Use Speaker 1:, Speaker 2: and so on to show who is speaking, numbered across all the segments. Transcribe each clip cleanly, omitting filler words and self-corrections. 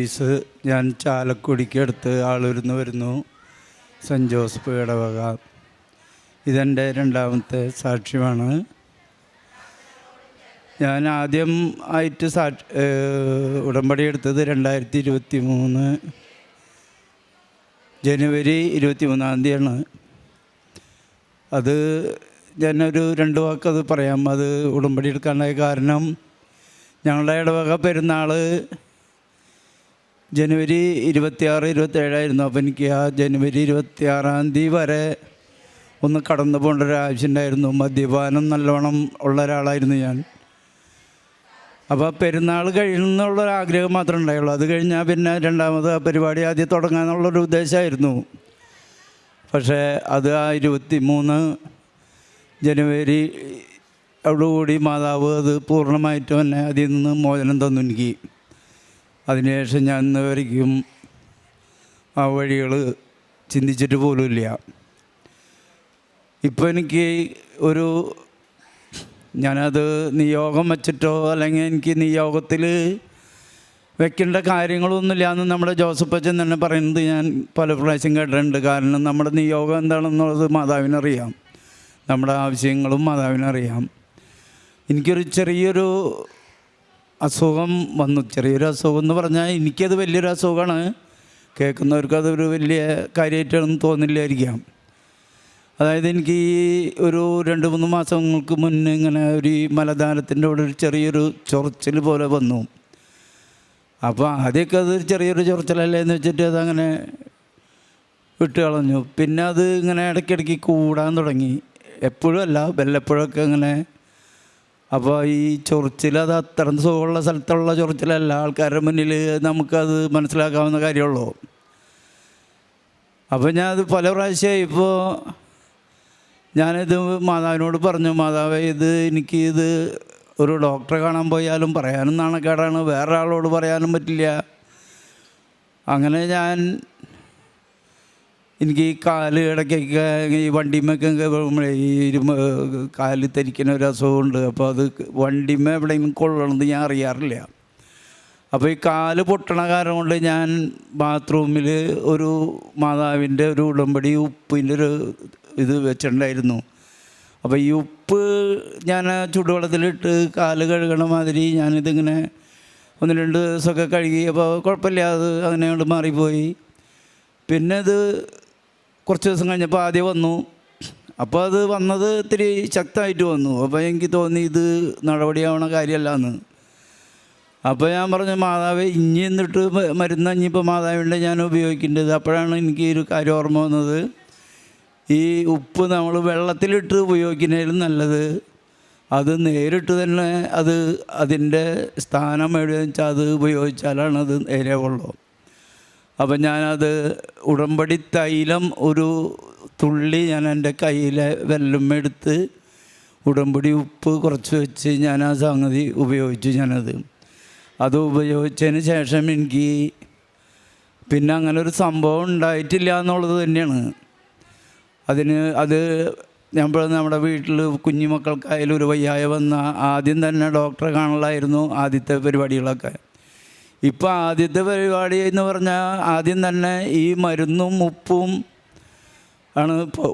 Speaker 1: വർഗീസ്. ഞാൻ ചാലക്കുടിക്ക് അടുത്ത് ആളൂരിന്ന് വരുന്നു. സെൻറ്റ് ജോസഫ് ഇടവക. ഇതെൻ്റെ രണ്ടാമത്തെ സാക്ഷ്യമാണ്. ഞാൻ ആദ്യം ആയിട്ട് ഉടമ്പടി എടുത്തത് 2023 ജനുവരി 23 അത് ഞാനൊരു 2 വാക്കത് പറയാം. അത് ഉടമ്പടി എടുക്കാനായ കാരണം, ഞങ്ങളുടെ ഇടവക പെരുന്നാൾ ജനുവരി 26-27 അപ്പോൾ എനിക്ക് ആ ജനുവരി 26 വരെ ഒന്ന് കടന്നു പോകേണ്ട ഒരു ആവശ്യമുണ്ടായിരുന്നു. മദ്യപാനം നല്ലോണം ഉള്ള ഒരാളായിരുന്നു ഞാൻ. അപ്പോൾ പെരുന്നാൾ കഴിയുന്നുള്ളൊരാഗ്രഹം മാത്രമേ ഉണ്ടായുള്ളൂ. അത് കഴിഞ്ഞാൽ പിന്നെ രണ്ടാമത് ആ പരിപാടി ആദ്യം തുടങ്ങാമെന്നുള്ളൊരു ഉദ്ദേശമായിരുന്നു. പക്ഷേ അത് ആ 23 ജനുവരി അതോടുകൂടി മാതാവ് അത് പൂർണ്ണമായിട്ടും തന്നെ അതിൽ നിന്ന് മോചനം തന്നു എനിക്ക്. അതിനുശേഷം ഞാൻ ഇന്ന് വരയ്ക്കും ആ വഴികൾ ചിന്തിച്ചിട്ട് പോലുമില്ല. ഇപ്പോൾ എനിക്ക് ഞാനത് നിയോഗം വച്ചിട്ടോ അല്ലെങ്കിൽ എനിക്ക് നിയോഗത്തിൽ വെക്കേണ്ട കാര്യങ്ങളൊന്നുമില്ല എന്ന് നമ്മുടെ ജോസഫ് അച്ഛൻ തന്നെ പറയുന്നത് ഞാൻ പല പ്രാവശ്യം കേട്ടിട്ടുണ്ട്. കാരണം നമ്മുടെ നിയോഗം എന്താണെന്നുള്ളത് മാതാവിനറിയാം, നമ്മുടെ ആവശ്യങ്ങളും മാതാവിനറിയാം. എനിക്കൊരു ചെറിയൊരു അസുഖം വന്നു. ചെറിയൊരു അസുഖം എന്ന് പറഞ്ഞാൽ എനിക്കത് വലിയൊരു അസുഖമാണ്. കേൾക്കുന്നവർക്ക് അതൊരു വലിയ കാര്യമായിട്ടൊന്നും തോന്നില്ലായിരിക്കാം. അതായത് എനിക്ക് ഈ ഒരു 2-3 മാസങ്ങൾക്ക് മുന്നേ ഇങ്ങനെ ഒരു മലദ്വാരത്തിൻ്റെ അവിടെ ഒരു ചെറിയൊരു ചൊറിച്ചിൽ പോലെ വന്നു. അപ്പോൾ ആദ്യമൊക്കെ അത് ചെറിയൊരു ചൊറിച്ചിലല്ലേ എന്ന് വെച്ചിട്ട് അതങ്ങനെ വിട്ട് കളഞ്ഞു. പിന്നെ അത് ഇങ്ങനെ ഇടയ്ക്കിടയ്ക്ക് കൂടാൻ തുടങ്ങി. എപ്പോഴും അല്ല, വല്ലപ്പോഴൊക്കെ ഇങ്ങനെ. അപ്പോൾ ഈ ചൊറിച്ചിൽ അത് അത്ര സുഖമുള്ള സ്ഥലത്തുള്ള ചൊറിച്ചിലല്ല. ആൾക്കാരുടെ മുന്നിൽ നമുക്കത് മനസ്സിലാക്കാവുന്ന കാര്യമുള്ളൂ. അപ്പോൾ ഞാനത് പല പ്രാവശ്യമായി. ഇപ്പോൾ ഞാനിത് മാതാവിനോട് പറഞ്ഞു, മാതാവേ ഇത് ഒരു ഡോക്ടറെ കാണാൻ പോയാലും പറയാനും നാണക്കേടാണ്, വേറെ ആളോട് പറയാനും പറ്റില്ല. അങ്ങനെ എനിക്ക് ഈ കാല് ഇടയ്ക്കൊക്കെ ഈ വണ്ടിമൊക്കെ ഈ കാല് തരിക്കുന്ന ഒരു അസുഖമുണ്ട്. അപ്പോൾ അത് വണ്ടിമ എവിടെയെങ്കിലും കൊള്ളണമെന്ന് ഞാൻ അറിയാറില്ല. അപ്പോൾ ഈ കാല് പൊട്ടണ കാരണം കൊണ്ട് ഞാൻ ബാത്റൂമിൽ ഒരു മാതാവിൻ്റെ ഒരു ഉടമ്പടി ഉപ്പിൻ്റെ ഒരു ഇത് വെച്ചിട്ടുണ്ടായിരുന്നു. അപ്പോൾ ഈ ഉപ്പ് ഞാൻ ചുടുവെള്ളത്തിലിട്ട് കാല് കഴുകണ മാതിരി ഞാനിതിങ്ങനെ 1-2 ദിവസമൊക്കെ കഴുകി. അപ്പോൾ കുഴപ്പമില്ല, അത് അങ്ങനെ കൊണ്ട് മാറിപ്പോയി. പിന്നെ ഇത് കുറച്ച് ദിവസം കഴിഞ്ഞപ്പോൾ ആദ്യം വന്നു. അപ്പോൾ അത് വന്നത് ഇത്തിരി ശക്തമായിട്ട് വന്നു. അപ്പോൾ എനിക്ക് തോന്നി ഇത് നടപടിയാവണ കാര്യമല്ല എന്ന്. അപ്പോൾ ഞാൻ പറഞ്ഞു, മാതാവ് ഇനി എന്നിട്ട് മരുന്ന് ഇനിയിപ്പോൾ മാതാവിൻ്റെ ഞാൻ ഉപയോഗിക്കേണ്ടത്. അപ്പോഴാണ് എനിക്ക് ഒരു കാര്യം ഓർമ്മ വന്നത്. ഈ ഉപ്പ് നമ്മൾ വെള്ളത്തിലിട്ട് ഉപയോഗിക്കുന്നതിലും നല്ലത് അത് നേരിട്ട് തന്നെ അതിൻ്റെ സ്ഥാനം എവിടെയെന്ന് വെച്ചാൽ അത് ഉപയോഗിച്ചാലാണ് അത് നേരെയുള്ളൂ. അപ്പം ഞാനത് ഉടമ്പടി തൈലം ഒരു തുള്ളി ഞാൻ എൻ്റെ കയ്യിലെ വെല്ലമെടുത്ത് ഉടമ്പടി ഉപ്പ് കുറച്ച് വെച്ച് ഞാൻ ആ സംഗതി ഉപയോഗിച്ചു. അത് ഉപയോഗിച്ചതിന് ശേഷം എനിക്ക് പിന്നെ അങ്ങനെ ഒരു സംഭവം ഉണ്ടായിട്ടില്ല എന്നുള്ളത് തന്നെയാണ്. നമ്മുടെ വീട്ടിൽ കുഞ്ഞുമക്കൾക്കായാലും ഒരു വയ്യായ വന്ന ആദ്യം തന്നെ ഡോക്ടറെ കാണലായിരുന്നു ആദ്യത്തെ പരിപാടികളൊക്കെ. ഇപ്പോൾ ആദ്യത്തെ പരിപാടി എന്ന് പറഞ്ഞാൽ ആദ്യം തന്നെ ഈ മരുന്നും ഉപ്പും ആണ്.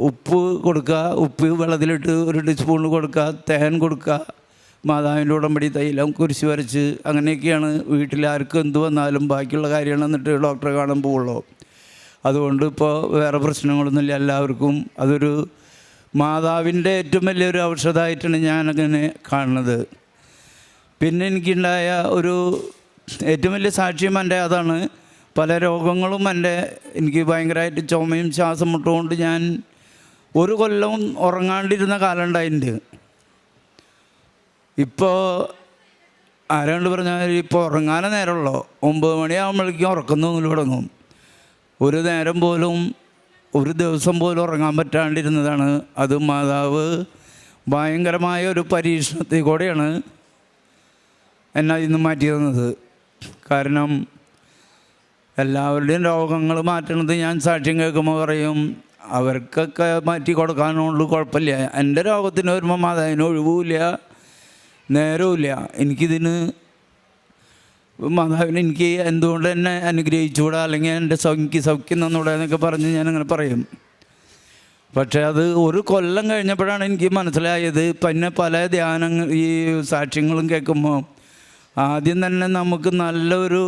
Speaker 1: ഉപ്പ് കൊടുക്കുക, ഉപ്പ് വെള്ളത്തിലിട്ട് 1 ടീസ്പൂൺ കൊടുക്കുക, തേൻ കൊടുക്കുക, മാതാവിൻ്റെ ഉടമ്പടി തൈലം കുരിശ് വരച്ച്, അങ്ങനെയൊക്കെയാണ് വീട്ടിലാർക്കും എന്ത് വന്നാലും ബാക്കിയുള്ള കാര്യങ്ങൾ എന്നിട്ട് ഡോക്ടറെ കാണാൻ പോവുള്ളൂ. അതുകൊണ്ട് ഇപ്പോൾ വേറെ പ്രശ്നങ്ങളൊന്നുമില്ല. എല്ലാവർക്കും അതൊരു മാതാവിൻ്റെ ഏറ്റവും വലിയൊരു ഔഷധമായിട്ടാണ് ഞാനങ്ങനെ കാണുന്നത്. പിന്നെ എനിക്കുണ്ടായ ഒരു ഏറ്റവും വലിയ സാക്ഷ്യം അതാണ്. പല രോഗങ്ങളും എനിക്ക് ഭയങ്കരമായിട്ട് ചുമയും ശ്വാസം മുട്ടുകൊണ്ട് ഞാൻ 1 കൊല്ലം ഉറങ്ങാണ്ടിരുന്ന കാലം ഉണ്ടായിട്ടുണ്ട്. ഇപ്പോൾ ആരാണ്ട് പറഞ്ഞാൽ ഇപ്പോൾ ഉറങ്ങാനേ നേരമുള്ളൂ. 9 മണിയാകുമ്പോഴേക്കും ഉറക്കം തോന്നൽ തുടങ്ങും. ഒരു നേരം പോലും ഒരു ദിവസം പോലും ഉറങ്ങാൻ പറ്റാണ്ടിരുന്നതാണ്. അത് മാതാവ് ഭയങ്കരമായ ഒരു പരീക്ഷണത്തിൽ കൂടെയാണ് എന്നെ ഇന്ന് മാറ്റി തന്നത്. കാരണം എല്ലാവരുടെയും രോഗങ്ങൾ മാറ്റണത് ഞാൻ സാക്ഷ്യം കേൾക്കുമ്പോൾ പറയും, അവർക്കൊക്കെ മാറ്റി കൊടുക്കാനുള്ളൂ, കുഴപ്പമില്ല. എൻ്റെ രോഗത്തിന് വരുമ്പോൾ മാതാവിന് ഒഴിവുമില്ല, നേരവുമില്ല. എനിക്കിതിന് മാതാവിന് എനിക്ക് എന്തുകൊണ്ട് എന്നെ അനുഗ്രഹിച്ചുകൂടാ, അല്ലെങ്കിൽ എൻ്റെ സൗഖ്യം തന്നൂടാ എന്നൊക്കെ പറഞ്ഞ് ഞാനങ്ങനെ പറയും. പക്ഷേ അത് ഒരു കൊല്ലം കഴിഞ്ഞപ്പോഴാണ് എനിക്ക് മനസ്സിലായത്. പിന്നെ പല ധ്യാനങ്ങൾ ഈ സാക്ഷ്യങ്ങളും കേൾക്കുമ്പോൾ ആദ്യം തന്നെ നമുക്ക് നല്ലൊരു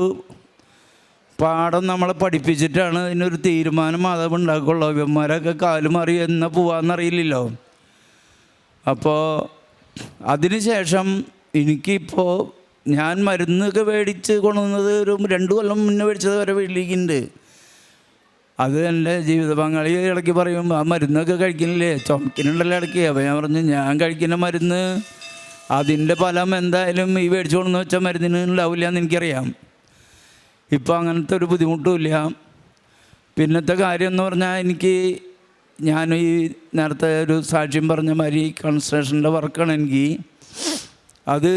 Speaker 1: പാഠം നമ്മളെ പഠിപ്പിച്ചിട്ടാണ് ഇതിനൊരു തീരുമാനം മാതാവ് ഉണ്ടാക്കുള്ളൂ. ഇവന്മാരൊക്കെ കാലുമാറി എന്നാ പോവാന്നറിയില്ലല്ലോ. അപ്പോൾ അതിനുശേഷം എനിക്കിപ്പോൾ ഞാൻ മരുന്നൊക്കെ മേടിച്ച് കൊണ്ടുവന്നത് ഒരു 2 കൊല്ലം മുന്നേ മേടിച്ചത് വരെ വീട്ടിലേക്കുണ്ട്. അത് എൻ്റെ ജീവിത പങ്കാളി ഇടയ്ക്ക് പറയും, ആ മരുന്നൊക്കെ കഴിക്കുന്നില്ലേ, ചുമക്കിനുണ്ടല്ലോ ഇടയ്ക്ക്. അപ്പോൾ ഞാൻ പറഞ്ഞു, ഞാൻ കഴിക്കുന്ന മരുന്ന് അതിൻ്റെ ഫലം എന്തായാലും ഈ മേടിച്ചു കൊണ്ടെന്ന് വെച്ചാൽ മരുന്നിന് ഉണ്ടാവില്ല എന്ന് എനിക്കറിയാം. ഇപ്പോൾ അങ്ങനത്തെ ഒരു ബുദ്ധിമുട്ടുമില്ല. പിന്നത്തെ കാര്യം എന്ന് പറഞ്ഞാൽ ഞാൻ ഈ നേരത്തെ ഒരു സാക്ഷ്യം പറഞ്ഞ മാതിരി കൺസ്ട്രക്ഷൻ്റെ വർക്കാണ് എനിക്ക്. അത്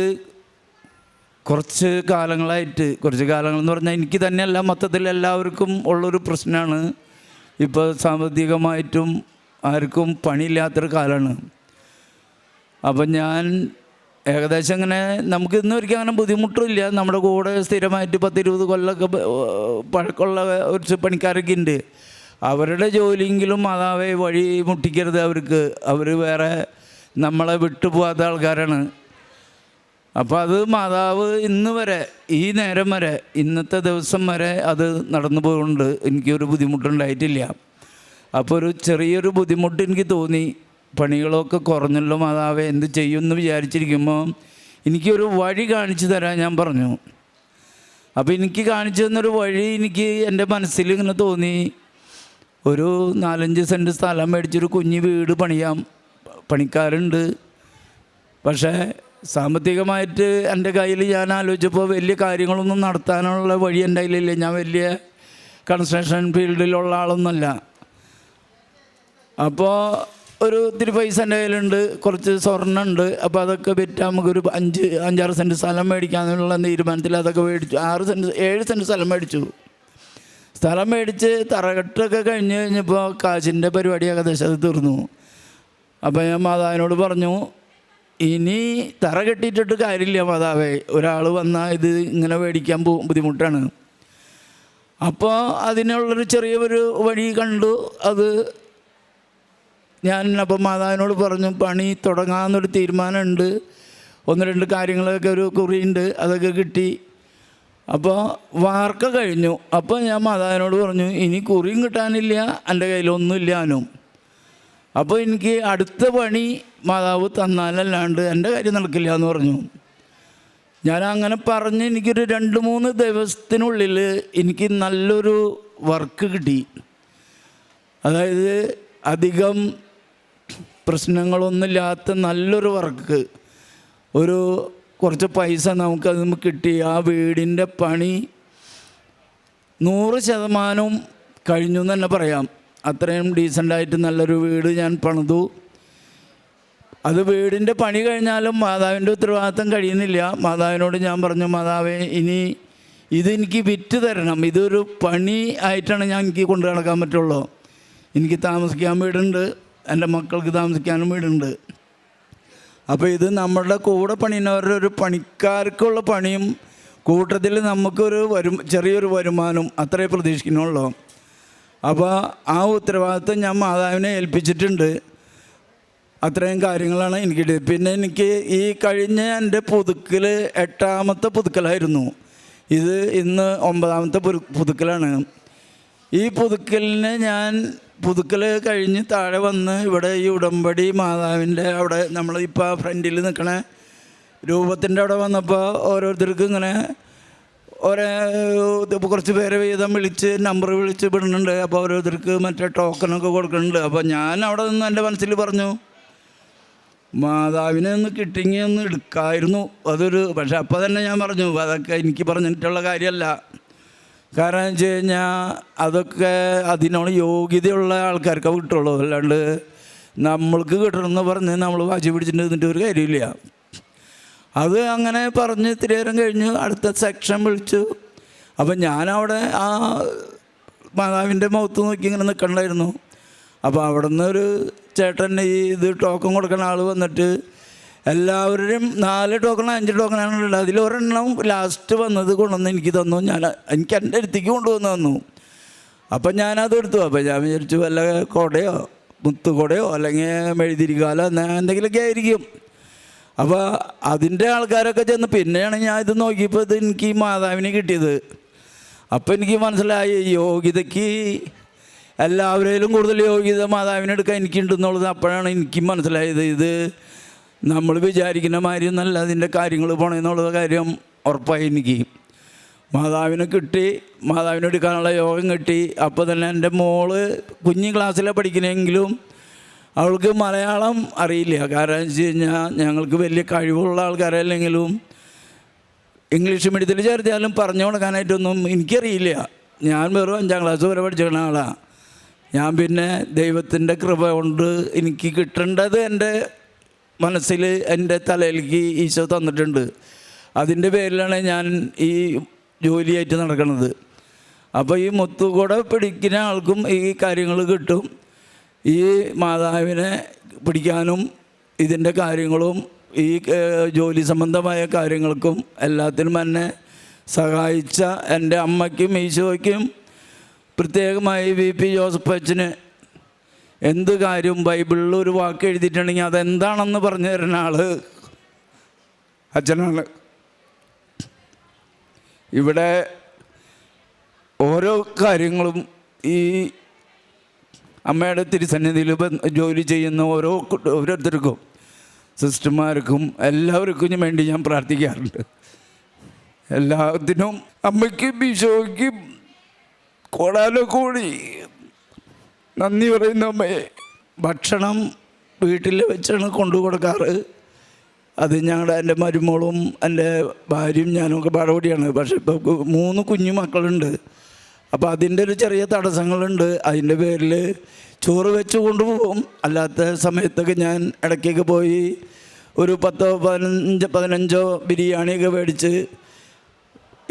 Speaker 1: കുറച്ച് കാലങ്ങളെന്ന് പറഞ്ഞാൽ എനിക്ക് തന്നെയല്ല, മൊത്തത്തിൽ എല്ലാവർക്കും ഉള്ളൊരു പ്രശ്നമാണ്. ഇപ്പോൾ സാമ്പത്തികമായിട്ടും ആർക്കും പണിയില്ലാത്തൊരു കാലമാണ്. അപ്പം ഞാൻ ഏകദേശം ഇങ്ങനെ നമുക്ക് ഇന്ന് ഒരിക്കലും അങ്ങനെ ബുദ്ധിമുട്ടില്ല. നമ്മുടെ കൂടെ സ്ഥിരമായിട്ട് 10-20 കൊല്ലമൊക്കെ പഴക്കമുള്ള കുറച്ച് പണിക്കാരൊക്കെ ഉണ്ട്. അവരുടെ ജോലിയെങ്കിലും മാതാവെ വഴി മുട്ടിക്കരുത് അവർക്ക്. അവർ വേറെ നമ്മളെ വിട്ടുപോകാത്ത ആൾക്കാരാണ്. അപ്പോൾ അത് മാതാവ് ഇന്ന് വരെ, ഈ നേരം വരെ, ഇന്നത്തെ ദിവസം വരെ അത് നടന്നു പോകുന്നുണ്ട്. എനിക്കൊരു ബുദ്ധിമുട്ടുണ്ടായിട്ടില്ല. അപ്പോൾ ഒരു ചെറിയൊരു ബുദ്ധിമുട്ട് എനിക്ക് തോന്നി. പണികളൊക്കെ കുറഞ്ഞല്ലോ മാതാവേ, എന്ത് ചെയ്യുമെന്ന് വിചാരിച്ചിരിക്കുമ്പോൾ എനിക്കൊരു വഴി കാണിച്ചു തരാൻ ഞാൻ പറഞ്ഞു. അപ്പോൾ എനിക്ക് കാണിച്ചു തന്നൊരു വഴി എനിക്ക് എൻ്റെ മനസ്സിൽ ഇങ്ങനെ തോന്നി. ഒരു 4-5 സെൻറ്റ് സ്ഥലം മേടിച്ചൊരു കുഞ്ഞ് വീട് പണിയാം. പണിക്കാരുണ്ട്. പക്ഷേ സാമ്പത്തികമായിട്ട് എൻ്റെ കയ്യിൽ ഞാൻ ആലോചിച്ചപ്പോൾ വലിയ കാര്യങ്ങളൊന്നും നടത്താനുള്ള വഴി എൻ്റെ കയ്യിലില്ല. ഞാൻ വലിയ കൺസ്ട്രക്ഷൻ ഫീൽഡിലുള്ള ആളൊന്നുമല്ല. അപ്പോൾ ഒരു ഇത്തിരി പൈസ എൻ്റെ കയ്യിലുണ്ട്, കുറച്ച് സ്വർണ്ണമുണ്ട്. അപ്പോൾ അതൊക്കെ വിറ്റ് നമുക്കൊരു 5-6 സെൻറ്റ് സ്ഥലം മേടിക്കാമെന്നുള്ള തീരുമാനത്തിൽ അതൊക്കെ മേടിച്ചു. 7 സെൻറ്റ് സ്ഥലം മേടിച്ചു. സ്ഥലം മേടിച്ച് തറകെട്ടൊക്കെ കഴിഞ്ഞ് കഴിഞ്ഞപ്പോൾ കാശിൻ്റെ പരിപാടി ഏകദേശം അത് തീർന്നു. അപ്പോൾ ഞാൻ മാതാവിനോട് പറഞ്ഞു, ഇനി തറ കെട്ടിയിട്ടിട്ട് കാര്യമില്ല മാതാവേ, ഒരാൾ വന്നാൽ ഇത് ഇങ്ങനെ മേടിക്കാൻ ബുദ്ധിമുട്ടാണ്. അപ്പോൾ അതിനുള്ളൊരു ചെറിയൊരു വഴി കണ്ടു. അത് ഞാൻ അപ്പോൾ മാതാവിനോട് പറഞ്ഞു, പണി തുടങ്ങാമെന്നൊരു തീരുമാനമുണ്ട്. 1-2 കാര്യങ്ങളൊക്കെ ഒരു കുറിയുണ്ട്, അതൊക്കെ കിട്ടി. അപ്പോൾ വാർക്ക കഴിഞ്ഞു. അപ്പോൾ ഞാൻ മാതാവിനോട് പറഞ്ഞു, ഇനി കുറിയും കിട്ടാനില്ല, എൻ്റെ കയ്യിലൊന്നുമില്ലാനും. അപ്പോൾ എനിക്ക് അടുത്ത പണി മാതാവ് തന്നാലല്ലാണ്ട് എൻ്റെ കാര്യം നടക്കില്ല എന്ന് പറഞ്ഞു. ഞാൻ അങ്ങനെ പറഞ്ഞ് എനിക്കൊരു 2-3 ദിവസത്തിനുള്ളിൽ എനിക്ക് നല്ലൊരു വർക്ക് കിട്ടി. അതായത് അധികം പ്രശ്നങ്ങളൊന്നുമില്ലാത്ത നല്ലൊരു വർക്ക്. കുറച്ച് പൈസ നമുക്കത് കിട്ടി. ആ വീടിൻ്റെ പണി 100% കഴിഞ്ഞു എന്ന് തന്നെ പറയാം. അത്രയും ഡീസൻ്റായിട്ട് നല്ലൊരു വീട് ഞാൻ പണിതു. അത് വീടിൻ്റെ പണി കഴിഞ്ഞാലും മാതാവിൻ്റെ ഉത്തരവാദിത്തം കഴിയുന്നില്ല. മാതാവിനോട് ഞാൻ പറഞ്ഞു, മാതാവേ ഇനി ഇതെനിക്ക് വിറ്റ് തരണം. ഇതൊരു പണി ആയിട്ടാണ് എനിക്ക് കൊണ്ടു നടക്കാൻ പറ്റുള്ളൂ. എനിക്ക് താമസിക്കാൻ വീടുണ്ട്, എൻ്റെ മക്കൾക്ക് താമസിക്കാനും വീടുണ്ട്. അപ്പോൾ ഇത് നമ്മളുടെ കൂടെ പണിയുന്നവരുടെ ഒരു പണിക്കാർക്കുള്ള പണിയും കൂട്ടത്തിൽ നമുക്കൊരു ചെറിയൊരു വരുമാനം അത്രേ പ്രതീക്ഷിക്കുന്നുള്ളൂ. അപ്പോൾ ആ ഉത്തരവാദിത്വം ഞാൻ മാതാവിനെ ഏൽപ്പിച്ചിട്ടുണ്ട്. അത്രയും കാര്യങ്ങളാണ് എനിക്കിത്. പിന്നെ എനിക്ക് ഈ കഴിഞ്ഞ എൻ്റെ പുതുക്കൽ 8ാമത്തെ പുതുക്കലായിരുന്നു. ഇത് ഇന്ന് 9ാമത്തെ പുതുക്കലാണ്. ഈ പുതുക്കലിന് ഞാൻ പുതുക്കൽ കഴിഞ്ഞ് താഴെ വന്ന് ഇവിടെ ഈ ഉടമ്പടി മാതാവിൻ്റെ അവിടെ നമ്മളിപ്പോൾ ഫ്രണ്ടിൽ നിൽക്കണ രൂപത്തിൻ്റെ അവിടെ വന്നപ്പോൾ ഓരോരുത്തർക്കും ഇങ്ങനെ കുറച്ച് പേരെ വീതം നമ്പർ വിളിച്ച് വിടുന്നുണ്ട്. അപ്പോൾ ഓരോരുത്തർക്ക് മറ്റേ ടോക്കണൊക്കെ കൊടുക്കുന്നുണ്ട്. അപ്പോൾ ഞാൻ അവിടെ നിന്ന് എൻ്റെ മനസ്സിൽ പറഞ്ഞു, മാതാവിനെ ഒന്ന് കിട്ടിങ്ങി ഒന്ന് എടുക്കാമായിരുന്നു പക്ഷെ അപ്പോൾ തന്നെ ഞാൻ പറഞ്ഞു, അതൊക്കെ എനിക്ക് പറഞ്ഞിട്ടുള്ള കാര്യമല്ല. കാരണം എന്ന് വെച്ച് കഴിഞ്ഞാൽ അതൊക്കെ അതിനോട് യോഗ്യതയുള്ള ആൾക്കാർക്ക് കിട്ടുള്ളൂ. അല്ലാണ്ട് നമ്മൾക്ക് കിട്ടണമെന്ന് പറഞ്ഞ് നമ്മൾ വാശി പിടിച്ചിട്ട് നിന്നിട്ട് ഒരു കാര്യമില്ല. അത് അങ്ങനെ പറഞ്ഞ് ഇത്തിരി നേരം കഴിഞ്ഞ് അടുത്ത സെക്ഷൻ വിളിച്ചു. അപ്പം ഞാനവിടെ ആ മാതാവിൻ്റെ മുഖത്ത് നോക്കി ഇങ്ങനെ നിൽക്കണ്ടായിരുന്നു. അപ്പോൾ അവിടെ നിന്ന് ഒരു ചേട്ടൻ ഇത് ടോക്കൺ കൊടുക്കുന്ന ആൾ വന്നിട്ട് എല്ലാവരും 4 ടോക്കൺ 5 ടോക്കണാണുള്ളത്. അതിലൊരെണ്ണം ലാസ്റ്റ് വന്നത് കൊണ്ടുവന്ന് എനിക്ക് തന്നു. എനിക്ക് എൻ്റെ അടുത്തേക്ക് കൊണ്ടുവന്ന് തന്നു. അപ്പം ഞാനത് എടുത്തു. അപ്പം ഞാൻ വിചാരിച്ചു വല്ല കൊടയോ മുത്തുകൊടയോ അല്ലെങ്കിൽ മെഴുതിരിക്കാലോ എന്തെങ്കിലുമൊക്കെ ആയിരിക്കും. അപ്പോൾ അതിൻ്റെ ആൾക്കാരൊക്കെ ചെന്ന് പിന്നെയാണ് ഞാൻ ഇത് നോക്കിയപ്പോൾ ഇത് എനിക്ക് ഈ മാതാവിനെ കിട്ടിയത്. അപ്പോൾ എനിക്ക് മനസ്സിലായി യോഗ്യതയ്ക്ക് എല്ലാവരിലും കൂടുതൽ യോഗ്യത മാതാവിനെടുക്കാൻ എനിക്കുണ്ടെന്നുള്ളത്. അപ്പോഴാണ് എനിക്ക് മനസ്സിലായത് ഇത് നമ്മൾ വിചാരിക്കുന്ന മാതിരി നല്ല അതിൻ്റെ കാര്യങ്ങൾ പോണെന്നുള്ള കാര്യം ഉറപ്പായി. എനിക്ക് മാതാവിനെ കിട്ടി, മാതാവിനെടുക്കാനുള്ള യോഗം കിട്ടി. അപ്പോൾ തന്നെ എൻ്റെ മോള് കുഞ്ഞ് ക്ലാസ്സിലാണ് പഠിക്കണമെങ്കിലും അവൾക്ക് മലയാളം അറിയില്ല. കാരണം വെച്ച് കഴിഞ്ഞാൽ ഞങ്ങൾക്ക് വലിയ കഴിവുള്ള ആൾക്കാരല്ലെങ്കിലും ഇംഗ്ലീഷ് മീഡിയത്തിൽ ചേർത്താലും പറഞ്ഞു കൊടുക്കാനായിട്ടൊന്നും എനിക്കറിയില്ല. ഞാൻ വെറും 5ാം ക്ലാസ് വരെ പഠിച്ചിരുന്ന ആളാണ്. ഞാൻ പിന്നെ ദൈവത്തിൻ്റെ കൃപ കൊണ്ട് എനിക്ക് കിട്ടേണ്ടത് എൻ്റെ മനസ്സിൽ എൻ്റെ തലയിലേക്ക് ഈശോ തന്നിട്ടുണ്ട്. അതിൻ്റെ പേരിലാണ് ഞാൻ ഈ ജോലിയായിട്ട് നടക്കുന്നത്. അപ്പോൾ ഈ മുത്തുകൂടെ പിടിക്കുന്ന ആൾക്കും ഈ കാര്യങ്ങൾ കിട്ടും. ഈ മാതാവിനെ പിടിക്കാനും ഇതിൻ്റെ കാര്യങ്ങളും ഈ ജോലി സംബന്ധമായ കാര്യങ്ങൾക്കും എല്ലാത്തിനും എന്നെ സഹായിച്ച എൻ്റെ അമ്മയ്ക്കും ഈശോയ്ക്കും പ്രത്യേകമായി VP ജോസഫ് അച്ഛന് എന്ത് കാര്യവും ബൈബിളിൽ ഒരു വാക്ക് എഴുതിയിട്ടുണ്ടെങ്കിൽ അതെന്താണെന്ന് പറഞ്ഞു തരുന്ന ആൾ അച്ഛനാണ്. ഇവിടെ ഓരോ കാര്യങ്ങളും ഈ അമ്മയുടെ തിരുസന്നിധിയിൽ ജോലി ചെയ്യുന്ന ഓരോരുത്തർക്കും സിസ്റ്റർമാർക്കും എല്ലാവർക്കും വേണ്ടി ഞാൻ പ്രാർത്ഥിക്കാറുണ്ട്. എല്ലാത്തിനും അമ്മയ്ക്കും ഈശോയ്ക്കും കോടാലോ കോടി നന്ദി പറയുന്ന അമ്മയെ. ഭക്ഷണം വീട്ടിൽ വെച്ചാണ് കൊണ്ടു കൊടുക്കാറ്. അത് എൻ്റെ മരുമോളും എൻ്റെ ഭാര്യയും ഞാനൊക്കെ പാടപടിയാണ്. പക്ഷെ ഇപ്പോൾ 3 കുഞ്ഞു മക്കളുണ്ട്. അപ്പോൾ അതിൻ്റെ ഒരു ചെറിയ തടസ്സങ്ങളുണ്ട്. അതിൻ്റെ പേരിൽ ചോറ് വെച്ച് കൊണ്ടുപോകും. അല്ലാത്ത സമയത്തൊക്കെ ഞാൻ ഇടയ്ക്കൊക്കെ പോയി ഒരു 10-15 ബിരിയാണിയൊക്കെ മേടിച്ച്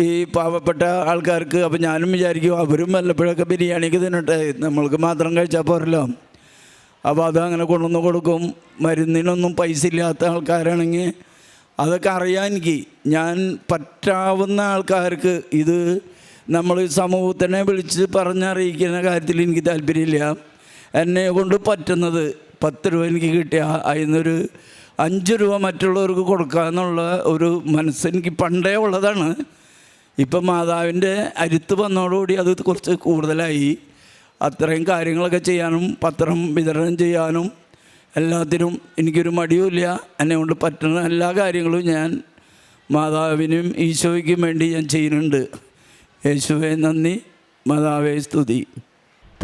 Speaker 1: ഈ പാവപ്പെട്ട ആൾക്കാർക്ക്. അപ്പോൾ ഞാനും വിചാരിക്കും അവരും വല്ലപ്പോഴൊക്കെ ബിരിയാണിയൊക്കെ തിന്നട്ടെ, നമ്മൾക്ക് മാത്രം കഴിച്ചാൽ പോരല്ലോ. അപ്പോൾ അതങ്ങനെ കൊണ്ടുവന്ന് കൊടുക്കും. മരുന്നിനൊന്നും പൈസ ഇല്ലാത്ത ആൾക്കാരാണെങ്കിൽ അതൊക്കെ അറിയാൻ എനിക്ക്. ഞാൻ പറ്റാവുന്ന ആൾക്കാർക്ക് ഇത് നമ്മൾ സമൂഹത്തിനെ വിളിച്ച് പറഞ്ഞറിയിക്കുന്ന കാര്യത്തിൽ എനിക്ക് താല്പര്യമില്ല. എന്നെ കൊണ്ട് പറ്റുന്നത് 10 രൂപ എനിക്ക് കിട്ടിയ അതിനൊരു 5 രൂപ മറ്റുള്ളവർക്ക് കൊടുക്കുക എന്നുള്ള ഒരു മനസ്സെനിക്ക് പണ്ടേ ഉള്ളതാണ്. ഇപ്പം മാതാവിൻ്റെ അരുത്ത് വന്നതോടുകൂടി അത് കുറച്ച് കൂടുതലായി. അത്രയും കാര്യങ്ങളൊക്കെ ചെയ്യാനും പത്രം വിതരണം ചെയ്യാനും എല്ലാത്തിനും എനിക്കൊരു മടിയുമില്ല. എന്നെ കൊണ്ട് പറ്റുന്ന എല്ലാ കാര്യങ്ങളും ഞാൻ മാതാവിനും ഈശോയ്ക്കും വേണ്ടി ഞാൻ ചെയ്യുന്നുണ്ട്. യേശുവേ നന്ദി, മാതാവേ സ്തുതി.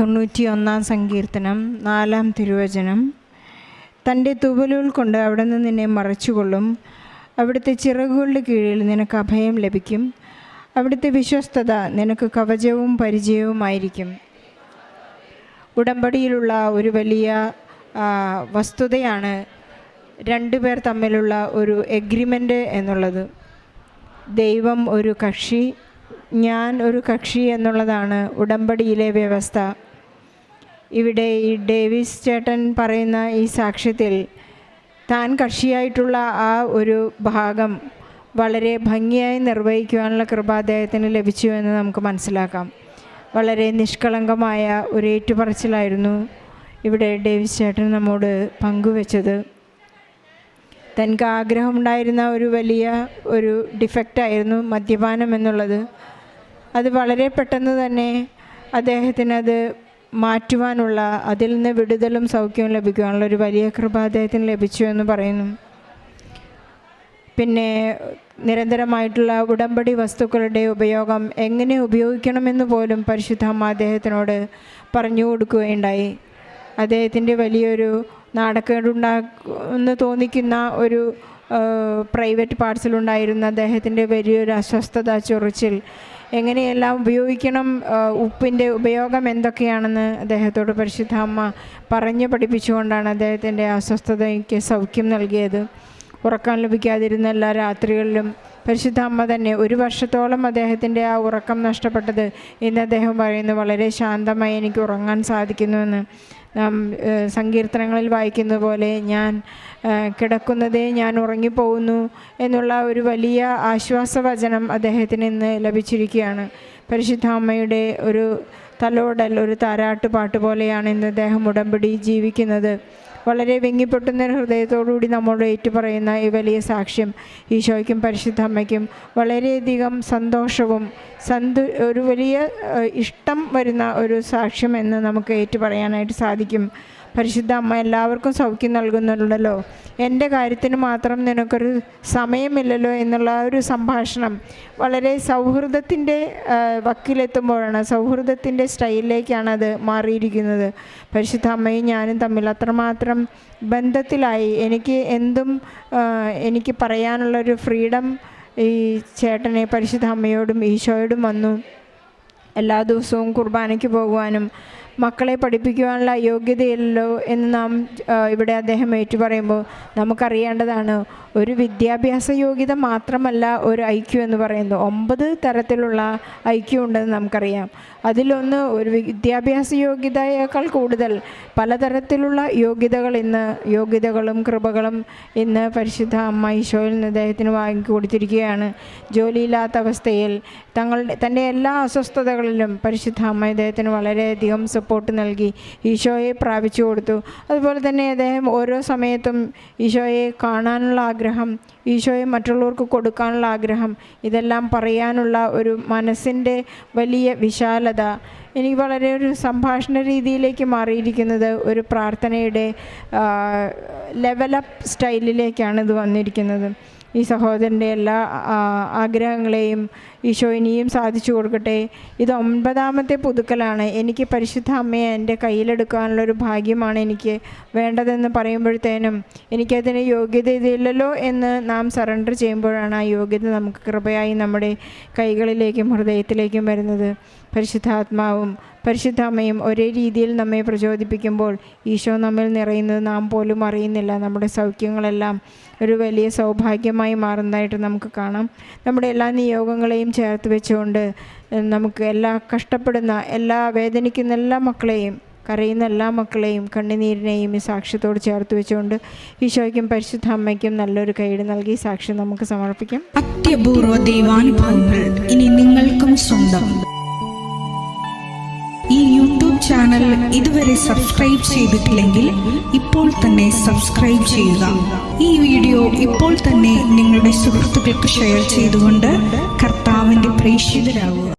Speaker 2: 91 സങ്കീർത്തനം 4 തിരുവചനം. തൻ്റെ തുവലുകൾ കൊണ്ട് അവിടെ നിന്ന് നിന്നെ മറച്ചുകൊള്ളും. അവിടുത്തെ ചിറകുകളുടെ കീഴിൽ നിനക്ക് അഭയം ലഭിക്കും. അവിടുത്തെ വിശ്വസ്തത നിനക്ക് കവചവും പരിചയവുമായിരിക്കും. ഉടമ്പടിയിലുള്ള ഒരു വലിയ വസ്തുതയാണ് 2 പേർ തമ്മിലുള്ള ഒരു എഗ്രിമെൻ്റ് എന്നുള്ളത്. ദൈവം ഒരു കക്ഷി, ഞാൻ ഒരു കക്ഷി എന്നുള്ളതാണ് ഉടമ്പടിയിലെ വ്യവസ്ഥ. ഇവിടെ ഈ ഡേവിസ് ചേട്ടൻ പറയുന്ന ഈ സാക്ഷ്യത്തിൽ താൻ കക്ഷിയായിട്ടുള്ള ആ ഒരു ഭാഗം വളരെ ഭംഗിയായി നിർവഹിക്കുവാനുള്ള കൃപ അദ്ദേഹത്തിന് ലഭിച്ചു എന്ന് നമുക്ക് മനസ്സിലാക്കാം. വളരെ നിഷ്കളങ്കമായ ഒരു ഏറ്റുപറച്ചിലായിരുന്നു ഇവിടെ ഡേവിസ് ചേട്ടൻ നമ്മോട് പങ്കുവെച്ചത്. തനിക്ക് ആഗ്രഹമുണ്ടായിരുന്ന ഒരു വലിയ ഒരു ഡിഫക്റ്റായിരുന്നു മദ്യപാനം എന്നുള്ളത്. അത് വളരെ പെട്ടെന്ന് തന്നെ അദ്ദേഹത്തിനത് മാറ്റുവാനുള്ള, അതിൽ നിന്ന് വിടുതലും സൗഖ്യവും ലഭിക്കുവാനുള്ള ഒരു വലിയ കൃപ അദ്ദേഹത്തിന് ലഭിച്ചു എന്ന് പറയുന്നു. പിന്നെ നിരന്തരമായിട്ടുള്ള ഉടമ്പടി വസ്തുക്കളുടെ ഉപയോഗം എങ്ങനെ ഉപയോഗിക്കണമെന്ന് പോലും പരിശുദ്ധ അമ്മ അദ്ദേഹത്തിനോട് പറഞ്ഞു കൊടുക്കുകയുണ്ടായി. അദ്ദേഹത്തിൻ്റെ വലിയൊരു നാണക്കേടുണ്ടാകുമെന്ന് തോന്നിക്കുന്ന ഒരു പ്രൈവറ്റ് പാർട്സിലുണ്ടായിരുന്ന അദ്ദേഹത്തിൻ്റെ വലിയൊരു അസ്വസ്ഥത, ചൊറിച്ചിൽ, എങ്ങനെയെല്ലാം ഉപയോഗിക്കണം, ഉപ്പിൻ്റെ ഉപയോഗം എന്തൊക്കെയാണെന്ന് അദ്ദേഹത്തോട് പരിശുദ്ധ അമ്മ പറഞ്ഞു പഠിപ്പിച്ചുകൊണ്ടാണ് അദ്ദേഹത്തിൻ്റെ അസ്വസ്ഥതയ്ക്ക് സൗഖ്യം നൽകിയത്. ഉറക്കം ലഭിക്കാതിരുന്ന എല്ലാ രാത്രികളിലും പരിശുദ്ധ അമ്മ തന്നെ 1 വർഷത്തോളം അദ്ദേഹത്തിൻ്റെ ആ ഉറക്കം നഷ്ടപ്പെട്ടത് ഇന്ന് അദ്ദേഹം പറയുന്നു വളരെ ശാന്തമായി എനിക്ക് ഉറങ്ങാൻ സാധിക്കുന്നുവെന്ന്. നാം സങ്കീർത്തനങ്ങളിൽ വായിക്കുന്ന പോലെ ഞാൻ കിടക്കുന്നതേ ഞാൻ ഉറങ്ങിപ്പോകുന്നു എന്നുള്ള ഒരു വലിയ ആശ്വാസവചനം അദ്ദേഹത്തിന് ഇന്ന് ലഭിച്ചിരിക്കുകയാണ്. പരിശുദ്ധ അമ്മയുടെ ഒരു തലോടൽ, ഒരു താരാട്ട് പാട്ട് പോലെയാണ് ഇന്ന് അദ്ദേഹം ഉടമ്പടി ജീവിക്കുന്നത്. വളരെ വിങ്ങിപ്പൊട്ടുന്ന ഹൃദയത്തോടുകൂടി നമ്മളോട് ഏറ്റുപറയുന്ന ഈ വലിയ സാക്ഷ്യം ഈശോയ്ക്കും പരിശുദ്ധ അമ്മയ്ക്കും വളരെയധികം സന്തോഷവും ഒരു വലിയ ഇഷ്ടം വരുന്ന ഒരു സാക്ഷ്യം എന്ന് നമുക്ക് ഏറ്റുപറയാനായിട്ട് സാധിക്കും. പരിശുദ്ധ അമ്മ എല്ലാവർക്കും സൗഖ്യം നൽകുന്നുണ്ടല്ലോ, എൻ്റെ കാര്യത്തിന് മാത്രം നിനക്കൊരു സമയമില്ലല്ലോ എന്നുള്ള ഒരു സംഭാഷണം വളരെ സൗഹൃദത്തിൻ്റെ വക്കിലെത്തുമ്പോഴാണ്, സൗഹൃദത്തിൻ്റെ സ്റ്റൈലിലേക്കാണ് അത് മാറിയിരിക്കുന്നത്. പരിശുദ്ധ അമ്മയും ഞാനും തമ്മിൽ അത്രമാത്രം ബന്ധത്തിലായി. എനിക്ക് എന്തും എനിക്ക് പറയാനുള്ളൊരു ഫ്രീഡം ഈ ചേട്ടനെ പരിശുദ്ധ അമ്മയോടും ഈശോയോടും വന്നു. എല്ലാ ദിവസവും കുർബാനയ്ക്ക് പോകുവാനും മക്കളെ പഠിപ്പിക്കുവാനുള്ള യോഗ്യതയല്ലോ എന്ന് നാം ഇവിടെ അദ്ദേഹം ഏറ്റുപറയുമ്പോൾ നമുക്കറിയേണ്ടതാണ്, ഒരു വിദ്യാഭ്യാസ യോഗ്യത മാത്രമല്ല ഒരു ഐക്യു എന്ന് പറയുന്നത്. 9 തരത്തിലുള്ള ഐക്യു ഉണ്ടെന്ന് നമുക്കറിയാം. അതിലൊന്ന് ഒരു വിദ്യാഭ്യാസ യോഗ്യതയേക്കാൾ കൂടുതൽ പലതരത്തിലുള്ള യോഗ്യതകളും കൃപകളും ഇന്ന് പരിശുദ്ധ അമ്മ ഈശോയിൽ നിന്ന് അദ്ദേഹത്തിന് വാങ്ങിക്കൊടുത്തിരിക്കുകയാണ്. ജോലിയില്ലാത്ത അവസ്ഥയിൽ തൻ്റെ എല്ലാ അസ്വസ്ഥതകളിലും പരിശുദ്ധ അമ്മ അദ്ദേഹത്തിന് വളരെയധികം സപ്പോർട്ട് നൽകി ഈശോയെ പ്രാപിച്ചു കൊടുത്തു. അതുപോലെ തന്നെ അദ്ദേഹം ഓരോ സമയത്തും ഈശോയെ കാണാനുള്ള ആഗ്രഹം, ഈശോയെ മറ്റുള്ളവർക്ക് കൊടുക്കാനുള്ള ആഗ്രഹം, ഇതെല്ലാം പറയാനുള്ള ഒരു മനസ്സിൻ്റെ വലിയ വിശാലത എനിക്ക് വളരെ ഒരു സംഭാഷണ രീതിയിലേക്ക് മാറിയിരിക്കുന്നത് ഒരു പ്രാർത്ഥനയുടെ ലെവലപ്പ് സ്റ്റൈലിലേക്കാണ് ഇത് വന്നിരിക്കുന്നത്. ഈ സഹോദരൻ്റെ എല്ലാ ആഗ്രഹങ്ങളെയും ഈശോ ഇനിയും സാധിച്ചു കൊടുക്കട്ടെ. ഇത് 9ാമത്തെ പുതുക്കലാണ്. എനിക്ക് പരിശുദ്ധ അമ്മയെ എൻ്റെ കയ്യിലെടുക്കാനുള്ളൊരു ഭാഗ്യമാണ് എനിക്ക് വേണ്ടതെന്ന് പറയുമ്പോഴത്തേനും എനിക്കതിന് യോഗ്യത ഇതില്ലല്ലോ എന്ന് നാം സറണ്ടർ ചെയ്യുമ്പോഴാണ് ആ യോഗ്യത നമുക്ക് കൃപയായി നമ്മുടെ കൈകളിലേക്കും ഹൃദയത്തിലേക്കും വരുന്നത്. പരിശുദ്ധാത്മാവും പരിശുദ്ധ അമ്മയും ഒരേ രീതിയിൽ നമ്മെ പ്രചോദിപ്പിക്കുമ്പോൾ ഈശോ നമ്മിൽ നിറയുന്നത് നാം പോലും അറിയുന്നില്ല. നമ്മുടെ സൗഖ്യങ്ങളെല്ലാം ഒരു വലിയ സൗഭാഗ്യമായി മാറുന്നതായിട്ട് നമുക്ക് കാണാം. നമ്മുടെ എല്ലാ നിയോഗങ്ങളെയും ചേർത്ത് വെച്ചുകൊണ്ട് നമുക്ക് എല്ലാ കഷ്ടപ്പെടുന്ന, വേദനിക്കുന്ന എല്ലാ മക്കളെയും, കരയുന്ന എല്ലാ മക്കളെയും, കണ്ണുനീരിനെയും ഈ സാക്ഷ്യത്തോട് ചേർത്ത് വെച്ചുകൊണ്ട് ഈശോയ്ക്കും പരിശുദ്ധ അമ്മയ്ക്കും നല്ലൊരു കൈയ്യടി നൽകി സാക്ഷ്യം നമുക്ക് സമർപ്പിക്കാം.
Speaker 3: അത്യപൂർവ ദൈവാനുഭവങ്ങൾ ഇനി നിങ്ങൾക്കും സ്വന്തം. ഈ യൂട്യൂബ് ചാനൽ ഇതുവരെ സബ്സ്ക്രൈബ് ചെയ്തിട്ടില്ലെങ്കിൽ ഇപ്പോൾ തന്നെ സബ്സ്ക്രൈബ് ചെയ്യുക. ഈ വീഡിയോ ഇപ്പോൾ തന്നെ നിങ്ങളുടെ സുഹൃത്തുക്കൾക്ക് ഷെയർ ചെയ്തുകൊണ്ട് കർത്താവിൻ്റെ പ്രേക്ഷിതരാകുക.